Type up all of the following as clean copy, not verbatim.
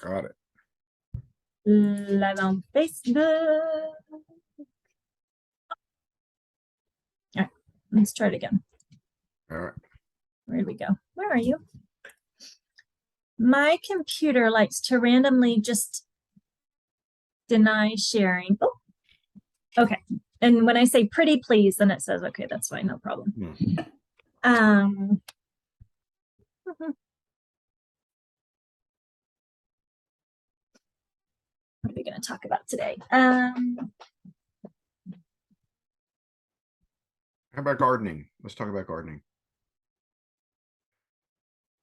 Got it. Live on Facebook. All right, let's try it again. All right. Where did we go? Where are you? My computer likes to randomly just deny sharing. Oh, okay. And when I say pretty please, then it says, okay, that's fine, no problem. What are we going to talk about today? How about gardening? Let's talk about gardening.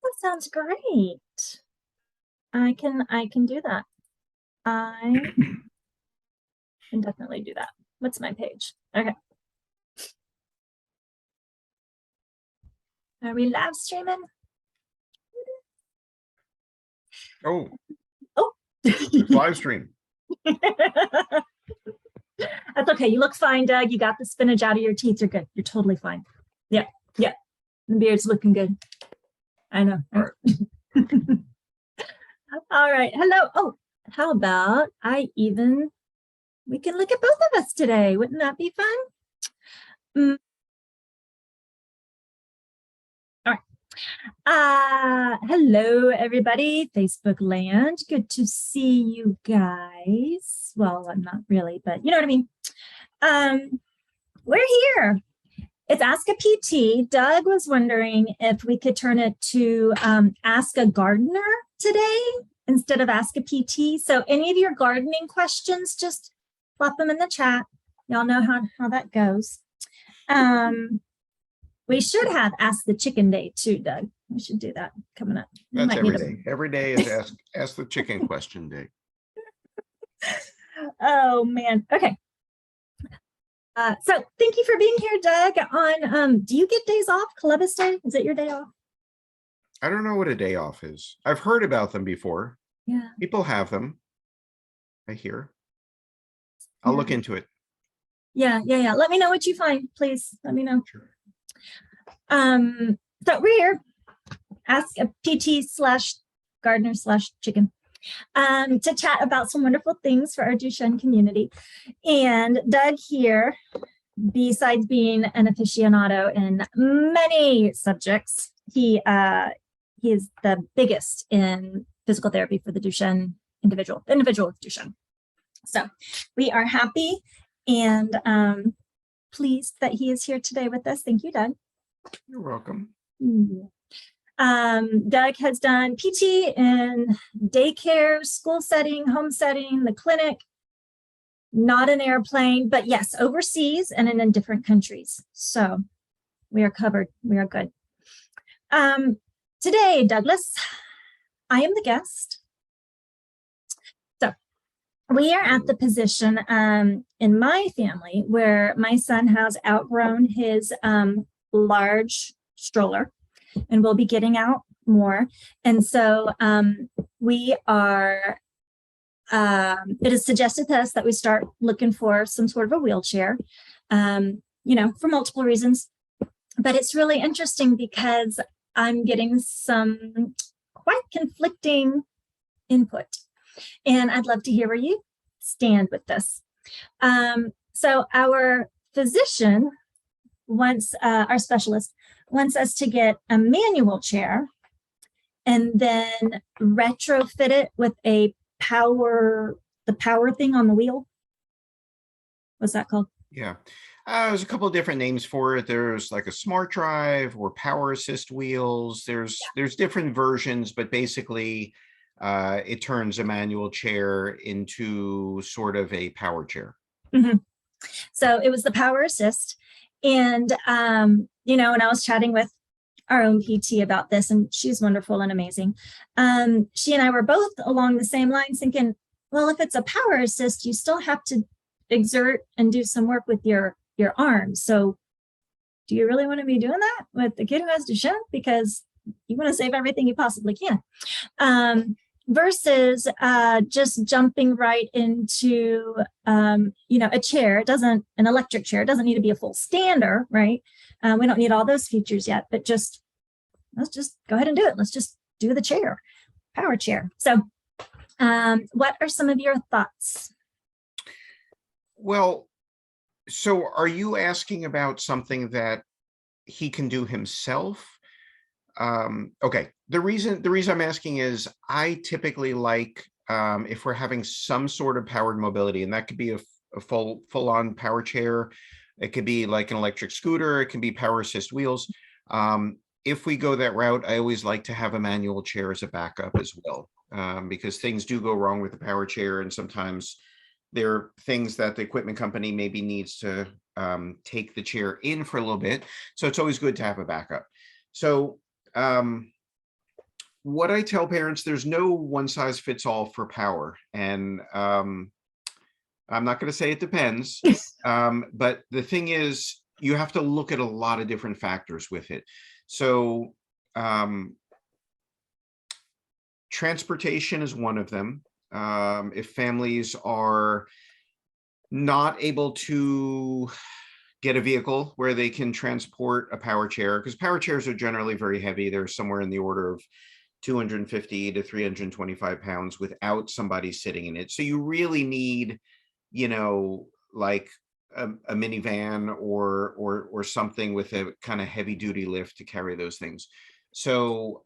That sounds great. I can do that. I can definitely do that. What's my page? Okay. Are we live streaming? Oh, it's live stream. That's okay. You look fine, Doug. You got the spinach out of your teeth. You're good. You're totally fine. Yeah. Yeah. The beard's looking good. I know. All right. All right. Hello. Oh, how about we can look at both of us today. Wouldn't that be fun? All right. Hello, everybody. Facebook land. Good to see you guys. Well, I'm not really, but you know what I mean. We're here. It's Ask a PT. Doug was wondering if we could turn it to Ask a Gardener today instead of Ask a PT. So any of your gardening questions, just plop them in the chat. Y'all know how that goes. We should have Ask the Chicken Day too, Doug. We should do that coming up. That's every day. Every day is ask the chicken question day. Oh man. Okay. So thank you for being here, Doug. Do you get days off? Columbus Day? Is it your day off? I don't know what a day off is. I've heard about them before. Yeah. People have them. I hear. I'll look into it. Yeah. Let me know what you find, please. Let me know. Sure. So we're here. Ask a PT / gardener / chicken. To chat about some wonderful things for our Duchenne community. And Doug here, besides being an aficionado in many subjects, he is the biggest in physical therapy for the Duchenne individual with Duchenne. So we are happy and pleased that he is here today with us. Thank you, Doug. You're welcome. Doug has done PT in daycare, school setting, home setting, the clinic, not an airplane, but yes, overseas and in different countries. So we are covered. We are good. Today, Douglas, I am the guest. So we are at the position in my family where my son has outgrown his large stroller. And we'll be getting out more. And so we are, it is suggested to us that we start looking for some sort of a wheelchair, for multiple reasons. But it's really interesting because I'm getting some quite conflicting input. And I'd love to hear where you stand with this. So our physician our specialist wants us to get a manual chair and then retrofit it with the power thing on the wheel. What's that called? Yeah. There's a couple of different names for it. There's like a smart drive or power assist wheels. There's different versions, but basically it turns a manual chair into sort of a power chair. Mm-hmm. So it was the power assist. And, when I was chatting with our own PT about this, and she's wonderful and amazing, she and I were both along the same lines thinking, well, if it's a power assist, you still have to exert and do some work with your arms. So do you really want to be doing that with the kid who has Duchenne? Because you want to save everything you possibly can. Versus just jumping right into, a chair. An electric chair. It doesn't need to be a full stander, right? We don't need all those features yet, but let's just go ahead and do it. Let's just do the chair, power chair. So What are some of your thoughts? Well, so are you asking about something that he can do himself? Okay. The reason I'm asking is I typically like if we're having some sort of powered mobility, and that could be a full-on power chair. It could be like an electric scooter. It can be power assist wheels. If we go that route, I always like to have a manual chair as a backup as well, because things do go wrong with the power chair, and sometimes there are things that the equipment company maybe needs to take the chair in for a little bit. So it's always good to have a backup. So what I tell parents, there's no one size fits all for power. And I'm not going to say it depends, but the thing is, you have to look at a lot of different factors with it. So transportation is one of them. If families are not able to get a vehicle where they can transport a power chair, because power chairs are generally very heavy. They're somewhere in the order of 250 to 325 pounds without somebody sitting in it. So you really need, like a minivan or something with a kind of heavy duty lift to carry those things. So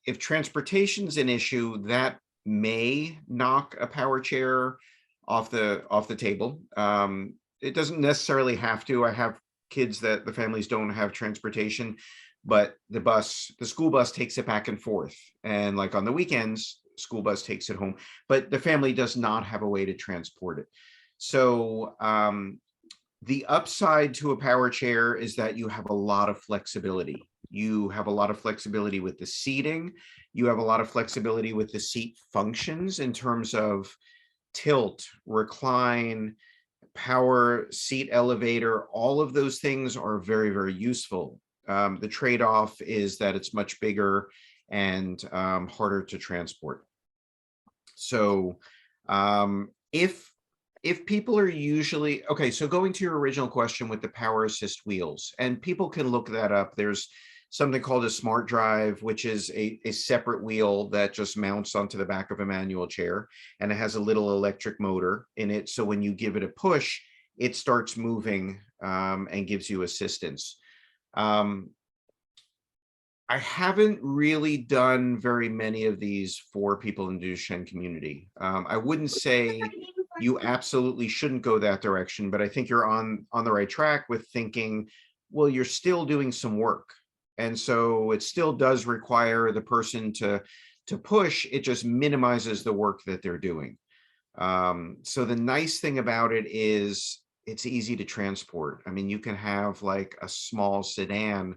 if transportation is an issue, that may knock a power chair off the table. It doesn't necessarily have to. I have kids that the families don't have transportation, but the school bus takes it back and forth. And like on the weekends, school bus takes it home, but the family does not have a way to transport it. So the upside to a power chair is that you have a lot of flexibility. You have a lot of flexibility with the seating. You have a lot of flexibility with the seat functions in terms of tilt, recline, power, seat elevator. All of those things are very, very useful. The trade-off is that it's much bigger and harder to transport. So if people are usually, okay, so going to your original question with the power assist wheels, and people can look that up. There's something called a smart drive, which is a separate wheel that just mounts onto the back of a manual chair, and it has a little electric motor in it. So when you give it a push, it starts moving and gives you assistance. I haven't really done very many of these for people in the Duchenne community. I wouldn't say you absolutely shouldn't go that direction, but I think you're on the right track with thinking, well, you're still doing some work. And so it still does require the person to push. It just minimizes the work that they're doing. So the nice thing about it is it's easy to transport. I mean, you can have like a small sedan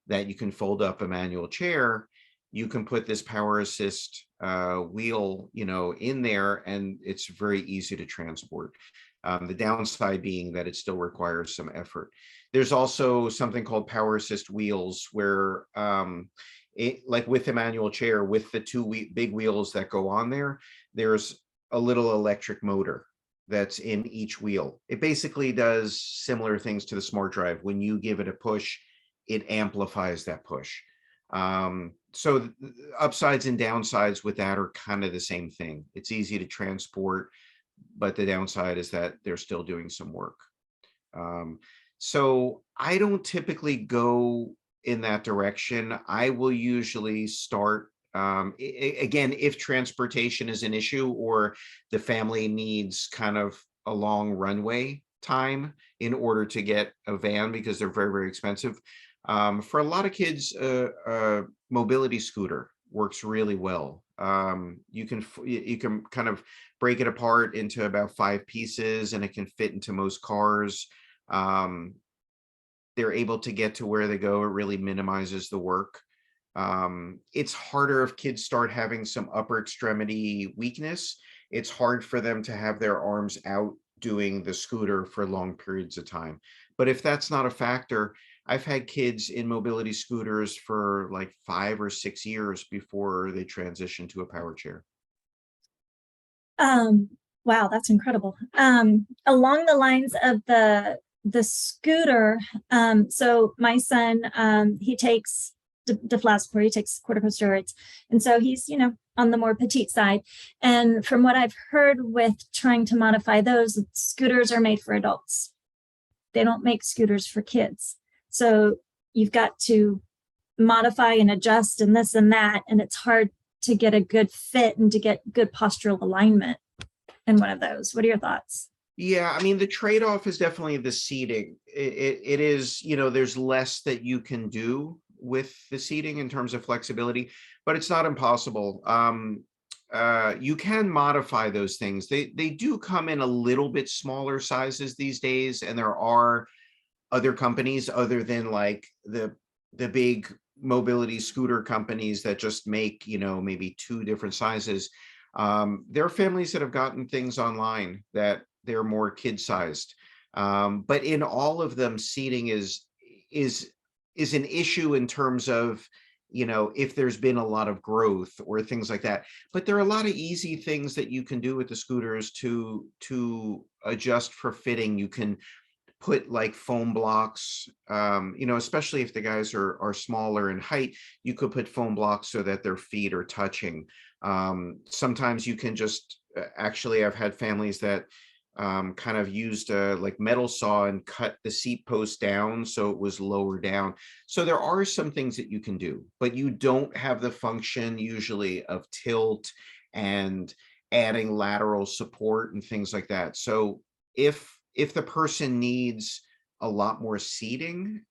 that you can fold up a manual chair. You can put this power assist wheel, in there, and it's very easy to transport. The downside being that it still requires some effort. There's also something called power assist wheels where like with the manual chair, with the two big wheels that go on there, there's a little electric motor that's in each wheel. It basically does similar things to the smart drive. When you give it a push, it amplifies that push. So the upsides and downsides with that are kind of the same thing. It's easy to transport, but the downside is that they're still doing some work. So I don't typically go in that direction. I will usually start, again, if transportation is an issue or the family needs kind of a long runway time in order to get a van because they're very, very expensive. For a lot of kids, a mobility scooter works really well. You can kind of break it apart into about 5 pieces, and it can fit into most cars. They're able to get to where they go. It really minimizes the work. It's harder if kids start having some upper extremity weakness. It's hard for them to have their arms out doing the scooter for long periods of time. But if that's not a factor, I've had kids in mobility scooters for like 5 or 6 years before they transition to a power chair. Wow, that's incredible. Along the lines of the scooter, so my son, he takes deflazzatory, he takes corticosteroids. And so he's, you know, on the more petite side. And from what I've heard with trying to modify those, scooters are made for adults. They don't make scooters for kids. So you've got to modify and adjust and this and that. And it's hard to get a good fit and to get good postural alignment in one of those. What are your thoughts? Yeah, I mean, the trade-off is definitely the seating. It is, you know, there's less that you can do with the seating in terms of flexibility, but it's not impossible. You can modify those things. They do come in a little bit smaller sizes these days, and there are other companies other than like the big mobility scooter companies that just make, you know, maybe 2 different sizes. There are families that have gotten things online that they're more kid-sized, but in all of them, seating is an issue in terms of, you know, if there's been a lot of growth or things like that. But there are a lot of easy things that you can do with the scooters to adjust for fitting. You can put like foam blocks, you know, especially if the guys are smaller in height, you could put foam blocks so that their feet are touching. Sometimes you can just, actually, I've had families that kind of used a like metal saw and cut the seat post down so it was lower down. So there are some things that you can do, but you don't have the function usually of tilt and adding lateral support and things like that. So if the person needs a lot more seating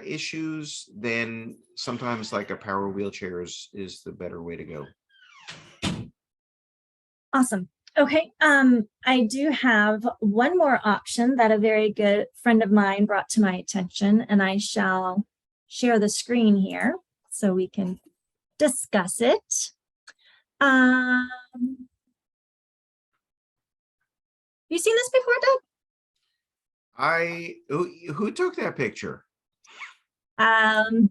issues, then sometimes like a power wheelchair is the better way to go. Awesome. Okay. I do have one more option that a very good friend of mine brought to my attention, and I shall share the screen here so we can discuss it. You seen this before, Doug? Who took that picture? I'm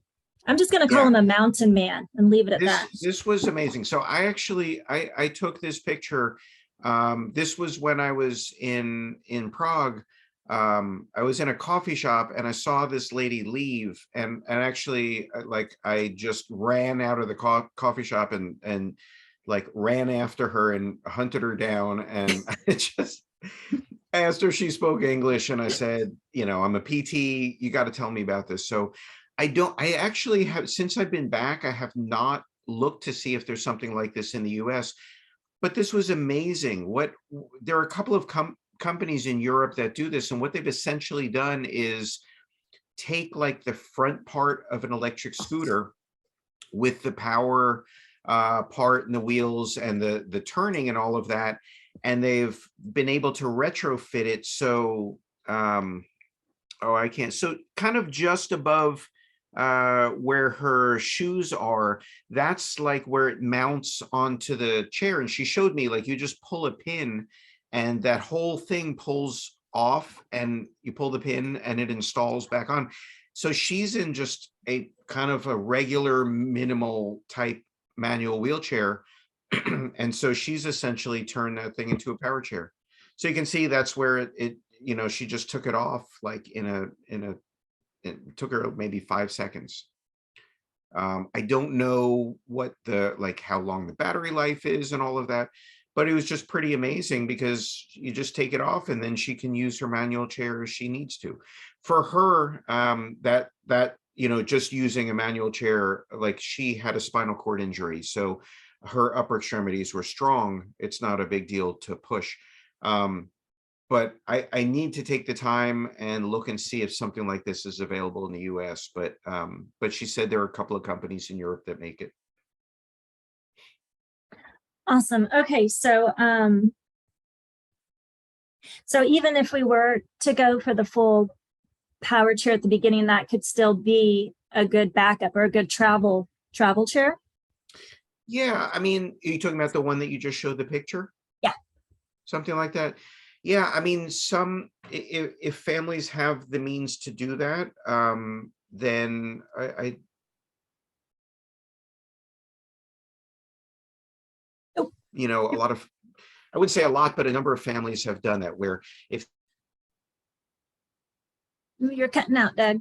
just going to call him a mountain man and leave it at that. This was amazing. So I actually, I took this picture. This was when I was in Prague. I was in a coffee shop and I saw this lady leave, and actually like I just ran out of the coffee shop and like ran after her and hunted her down. And I asked her if she spoke English, and I said, you know, I'm a PT, you got to tell me about this. So I actually have, since I've been back, I have not looked to see if there's something like this in the US, but this was amazing. There are a couple of companies in Europe that do this, and what they've essentially done is take like the front part of an electric scooter with the power part and the wheels and the turning and all of that, and they've been able to retrofit it so I can't, so kind of just above where her shoes are, that's like where it mounts onto the chair. And she showed me, like, you just pull a pin and that whole thing pulls off, and you pull the pin and it installs back on. So she's in just a kind of a regular minimal type manual wheelchair. And so she's essentially turned that thing into a power chair. So you can see that's where it you know, she just took it off like it took her maybe 5 seconds. I don't know what how long the battery life is and all of that, but it was just pretty amazing because you just take it off and then she can use her manual chair as she needs to. For her, that you know, just using a manual chair, like, she had a spinal cord injury, so her upper extremities were strong. It's not a big deal to push. But I need to take the time and look and see if something like this is available in the US. But she said there are a couple of companies in Europe that make it. Awesome. Okay, so even if we were to go for the full power chair at the beginning, that could still be a good backup or a good travel chair. Yeah, I mean, are you talking about the one that you just showed the picture? Yeah. Something like that. Yeah, I mean, if families have the means to do that, then you know, a lot of, I wouldn't say a lot, but a number of families have done that, where if You're cutting out, Doug.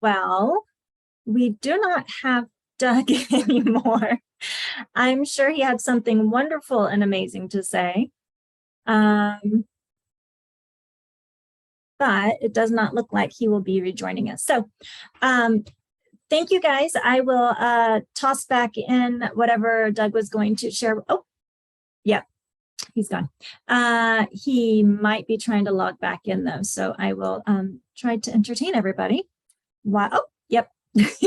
Well, we do not have Doug anymore. I'm sure he had something wonderful and amazing to say. But it does not look like he will be rejoining us. So thank you guys. I will toss back in whatever Doug was going to share. Oh, yeah, he's gone. He might be trying to log back in though. So I will try to entertain everybody. Wow. Oh, yep. He's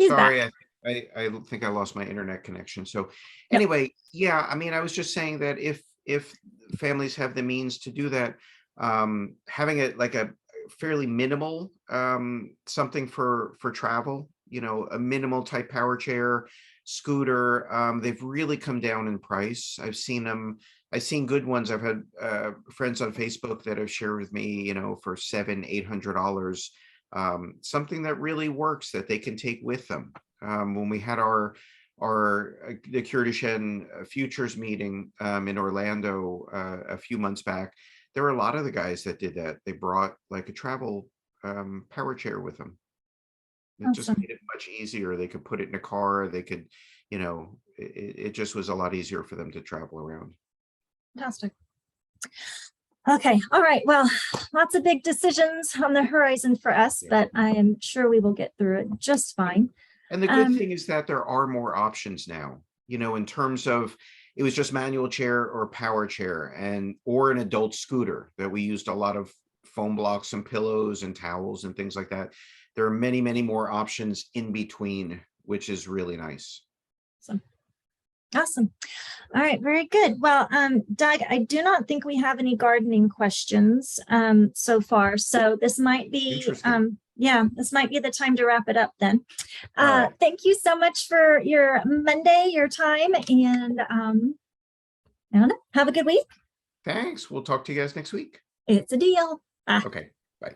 Sorry, back. I think I lost my internet connection. So anyway, yeah, I mean, I was just saying that if families have the means to do that, having it like a fairly minimal something for travel, you know, a minimal type power chair, scooter, they've really come down in price. I've seen good ones. I've had friends on Facebook that have shared with me, you know, for $700-800, something that really works that they can take with them. When we had the Kurdistan Futures meeting in Orlando a few months back, there were a lot of the guys that did that. They brought like a travel power chair with them. It just Awesome. made it much easier. They could put it in a car. They could, you know, it just was a lot easier for them to travel around. Fantastic. Okay. All right. Well, lots of big decisions on the horizon for us, but I am sure we will get through it just fine. And the good thing is that there are more options now, you know, in terms of it was just manual chair or power chair or an adult scooter that we used a lot of foam blocks and pillows and towels and things like that. There are many, many more options in between, which is really nice. Awesome. All right, very good. Well, Doug, I do not think we have any gardening questions so far. So this might be, this might be the time to wrap it up then. Right. Thank you so much for your Monday, your time, and I don't know, have a good week. Thanks. We'll talk to you guys next week. It's a deal. Bye. Okay, bye.